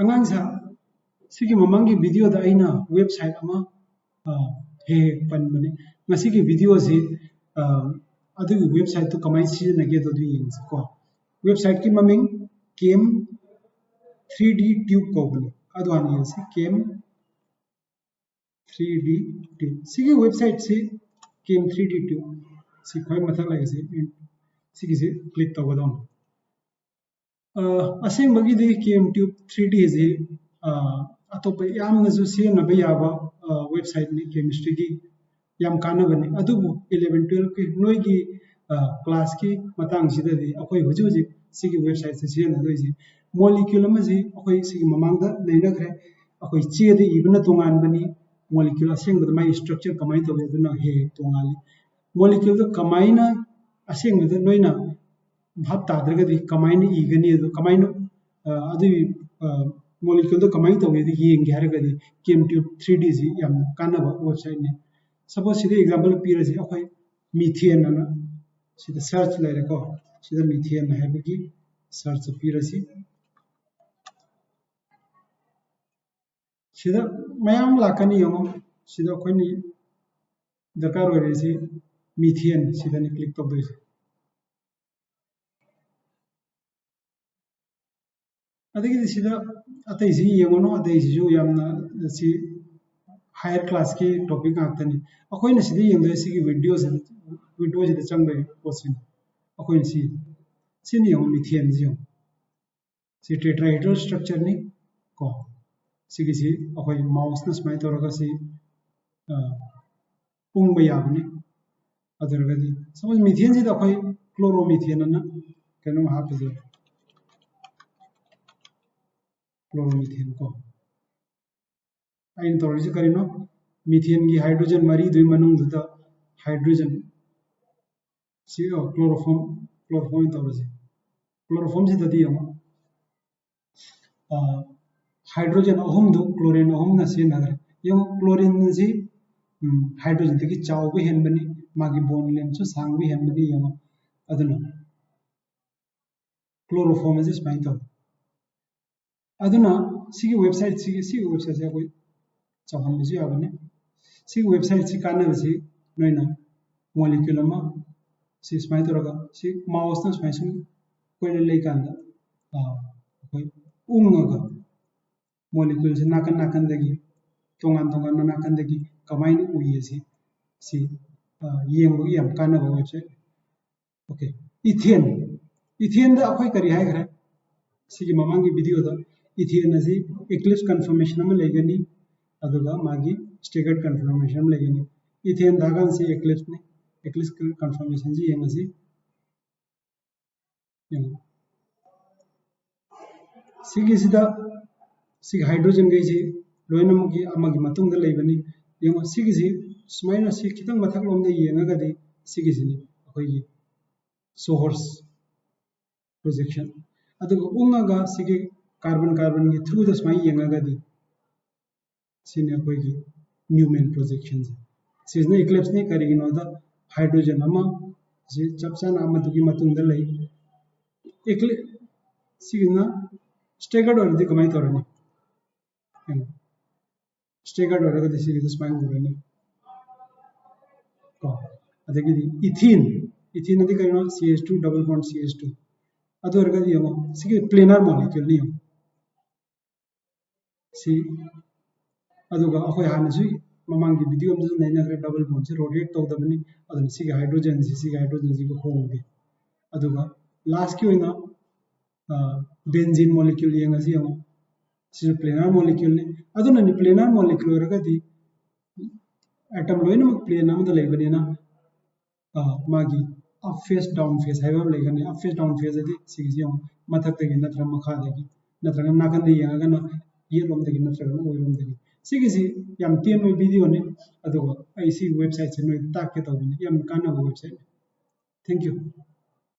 angang sa sigi mamangi video da aina website ama he pan bane ngasigi video si adu website to kamai si na ge do du yin ko website ki maming cam 3D tube ko bane adu an yin si cam 3D tube sigi website si cam 3D tube si khoi mathak lai si sigi si click to badon aseng bagi de cam tube 3D si atop yam na ju si na ba yaba website ni chemistry ki yam kana bane adubu 11 12 ki noi ki class ki matang sida di akoi huju ji sigi website se na doi ji molecule ma ji akoi sigi mamang da leina khre akoi che de ibna tongan bani molecule aseng da mai structure kamai to be na he tongali molecule da kamai na aseng da noina bhab ta draga di kamai na igani do kamai na adu molecule da kamai to be di yeng gyar ga di chemtube 3D ji yam kana ba website ni suppose sida example pira ji akoi methane na sida search lai ko sida methane na habigi search pira si sida mayam lakani yongo sida akoi ni dakar ore si methane sida ni click to doi adigi sida atai si yongo no atai si ju yamna si higher class की topic आतनी अकोई न सिद्धि young दे सिगी video जिते चंग दे पोसिन अकोई न सी नहीं हो मिथियन जी हो सी tetrahedral structure नहीं को सिगी सी अकोई माउस न स्माइल तो रगा सी पुंग बयाबने अदर गदी समझ मिथियन जी तो अकोई क्लोरोमिथियन ना कहने में हाथ जो क्लोरोमिथियन को आइन तौर से करीनो मीथेन की हाइड्रोजन मरी दुई मनुंग दुता हाइड्रोजन सी क्लोरोफॉर्म तौर से क्लोरोफॉर्म से तदी हम हाइड्रोजन अहम दो क्लोरीन अहम न से नगर यम क्लोरीन जी हाइड्रोजन तकी चाव भी हेन बनी मागी बोन लेम सो सांग भी हेन बनी यम अदनो क्लोरोफॉर्म से स्पाइन तौर अदना सी वेबसाइट से कोई चाहम बजी आबने सी वेबसाइट से काना बजी नोइना मॉलिक्यूल अमा सी स्माइल तोरगा सी माउस न स्माइल सुन कोइ ले कांदा कोइ उंगगा मॉलिक्यूल से नाकन दगी तोंगान नाकन दगी कमाइन उये सी येंगो याम काना वेबसाइट ओके इथेन दा अखोय करी हाय खरे सी ममांगी वीडियो दा इथेन असी एक्लिप्स कन्फर्मेशन में लेगनी अदुगा मागी स्टेगर्ड कन्फर्मेशन में लेगनी इथेन दागन से एक्लिप्स कन्फर्मेशन जी यंग असी सिगी सिदा सी हाइड्रोजन गई जी लोइनम की अमगी मतुंग द लेबनी यंग सिगी जी स्माइना सी खितंग मथक लोम दे यंगगदी सिगी जिनी अखोई सोर्स प्रोजेक्शन अदुगा उंगगा सिगी कार्बन की थ्रू द स्माइ यंगगदी सिने कोई की न्यूमेन प्रोजेक्शन सिजने इक्लिप्स ने करिगिनो द हाइड्रोजन अमा जे चपचान अमदुगी मतुंग द लई इक्लि सिगना स्टेगर्ड और दि कमाई तोरनी स्टेगर्ड और द सिगी द स्माइ होरनी को अदगी इथीन अदि करिनो CH2 डबल बॉन्ड CH2 अदु अरगदी यमो सिगी प्लेनर मॉलिक्यूल नि सी अदुगा अखोय हानसु ममांगी वीडियो में नैना खरे डबल बॉन्ड से रोटेट तौदबनी अदन सी हाइड्रोजन जी को होंगे अदुगा लास्ट की होइना बेंजीन मॉलिक्यूल यंगसी यंग सी प्लेनर मॉलिक्यूल ने अदुना नि प्लेनर मॉलिक्यूल रगदी एटम लोइन प्लेन अमद लेबनेना मागी अप फेस डाउन फेस हाइबा लेगने अप फेस डाउन फेस अदि सिगी यंग मथक तगी नत्र मखा दगी नत्र नाकन दे यंगना ये लोम दगी नत्र ओइ लोम दगी सिगी याम तेन में वीडियो ने अदुगा आई सी वेबसाइट से नो ताके तौबनी याम काना वेबसाइट थैंक यू